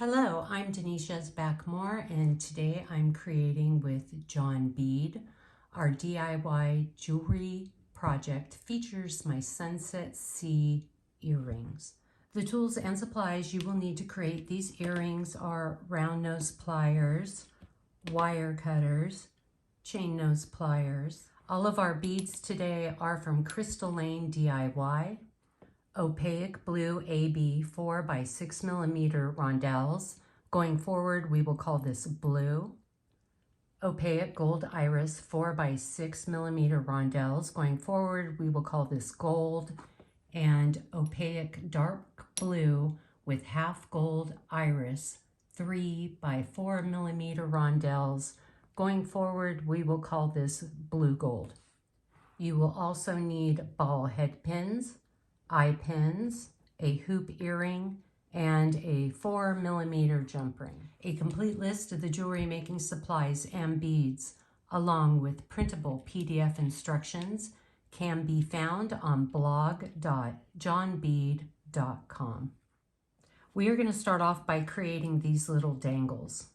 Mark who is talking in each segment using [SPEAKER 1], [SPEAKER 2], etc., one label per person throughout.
[SPEAKER 1] Hello, I'm Denise Yezbak Moore, and today I'm creating with John Bead. Our DIY jewelry project features my Sunset Sea earrings. The tools and supplies you will need to create these earrings are round nose pliers, wire cutters, chain nose pliers. All of our beads today are from CrystalLane DIY. Opaque blue AB 4 by 6 millimeter Rondells. Going forward, we will call this blue. Opaque gold iris 4 by 6 millimeter Rondells. Going forward, we will call this gold. And opaque dark blue with half gold iris 3 by 4 millimeter Rondells. Going forward, we will call this blue gold. You will also need ball head pins, eye pins, a hoop earring, and a 4 millimeter jump ring. A complete list of the jewelry making supplies and beads, along with printable PDF instructions, can be found on blog.johnbead.com. We are going to start off by creating these little dangles.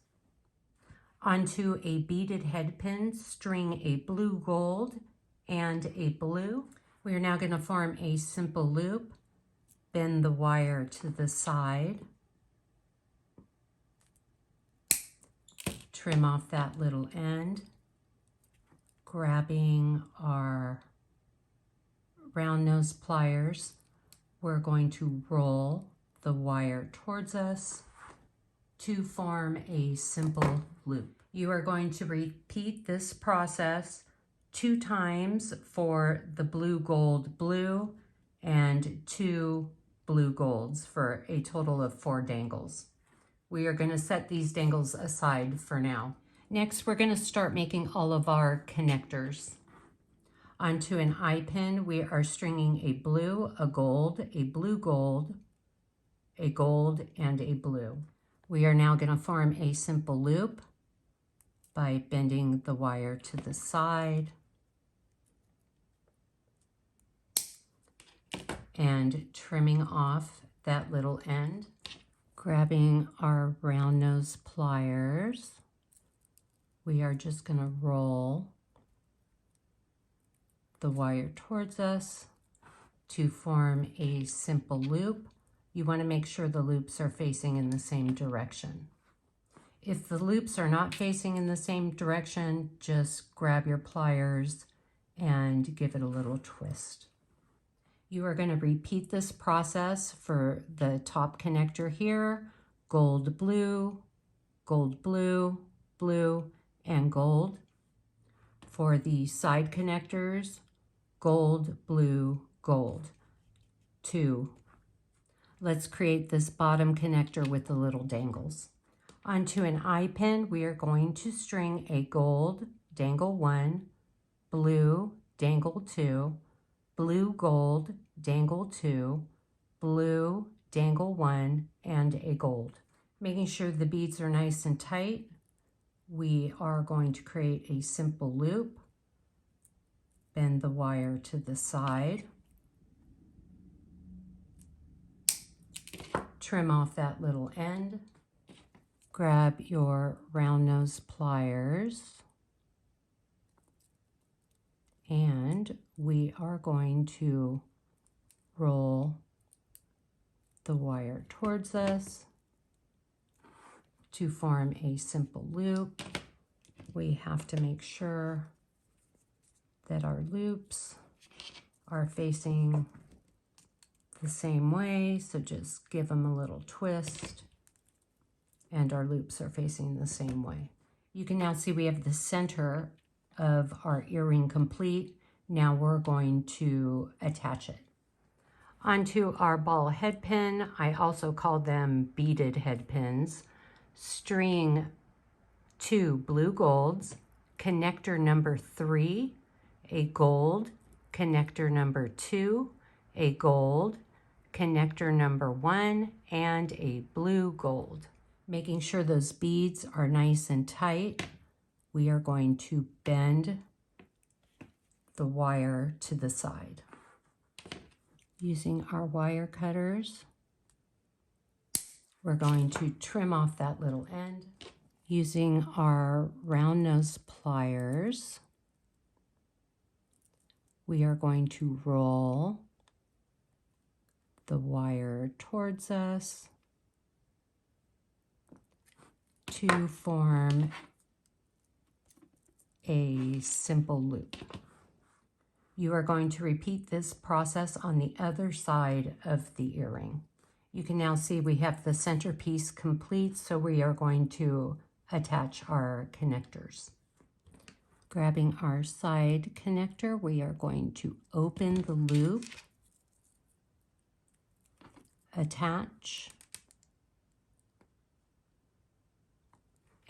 [SPEAKER 1] Onto a beaded head pin, string a blue gold and a blue. We are now going to form a simple loop, bend the wire to the side, trim off that little end, grabbing our round nose pliers. We're going to roll the wire towards us to form a simple loop. You are going to repeat this process 2 times for the blue gold blue and 2 blue golds for a total of 4 dangles. We are going to set these dangles aside for now. Next, we're going to start making all of our connectors. Onto an eye pin, we are stringing a blue, a gold, a blue gold, a gold, and a blue. We are now going to form a simple loop by bending the wire to the side and trimming off that little end. Grabbing our round nose pliers, we are just going to roll the wire towards us to form a simple loop. You want to make sure the loops are facing in the same direction. If the loops are not facing in the same direction, just grab your pliers and give it a little twist. You are going to repeat this process for the top connector here, gold, blue, blue, blue, and gold. For the side connectors, gold, blue, gold. 2. Let's create this bottom connector with the little dangles. Onto an eye pin, we are going to string a gold, dangle 1, blue, dangle 2, blue gold, dangle 2, blue, dangle 1, and a gold. Making sure the beads are nice and tight, we are going to create a simple loop, bend the wire to the side, trim off that little end, grab your round nose pliers, and we are going to roll the wire towards us to form a simple loop. We have to make sure that our loops are facing the same way, so just give them a little twist, and our loops are facing the same way. You can now see we have the center of our earring complete. Now we're going to attach it. Onto our ball head pin, I also call them beaded head pins. String 2 blue golds, connector number 3, a gold, connector number 2, a gold, connector number 1, and a blue gold. Making sure those beads are nice and tight, we are going to bend the wire to the side. Using our wire cutters, we're going to trim off that little end using our round nose pliers. We are going to roll the wire towards us to form a simple loop. You are going to repeat this process on the other side of the earring. You can now see we have the centerpiece complete, so we are going to attach our connectors. Grabbing our side connector, we are going to open the loop, attach,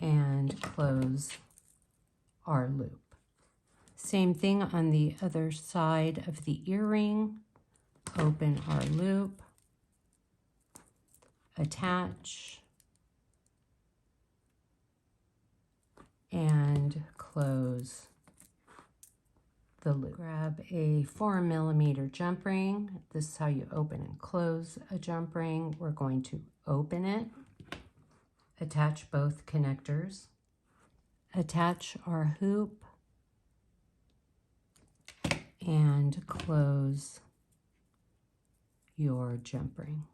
[SPEAKER 1] and close our loop. Same thing on the other side of the earring. Open our loop, attach, and close the loop. Grab a 4mm jump ring. This is how you open and close a jump ring. We're going to open it, attach both connectors, attach our hoop, and close your jump ring.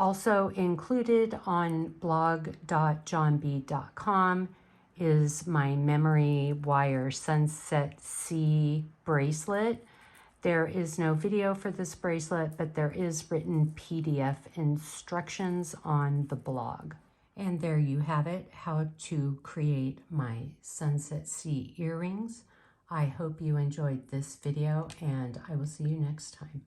[SPEAKER 1] Also included on blog.johnbead.com is my memory wire Sunset C bracelet. There is no video for this bracelet, but there is written PDF instructions on the blog. And there you have it, how to create my Sunset C earrings. I hope you enjoyed this video, and I will see you next time.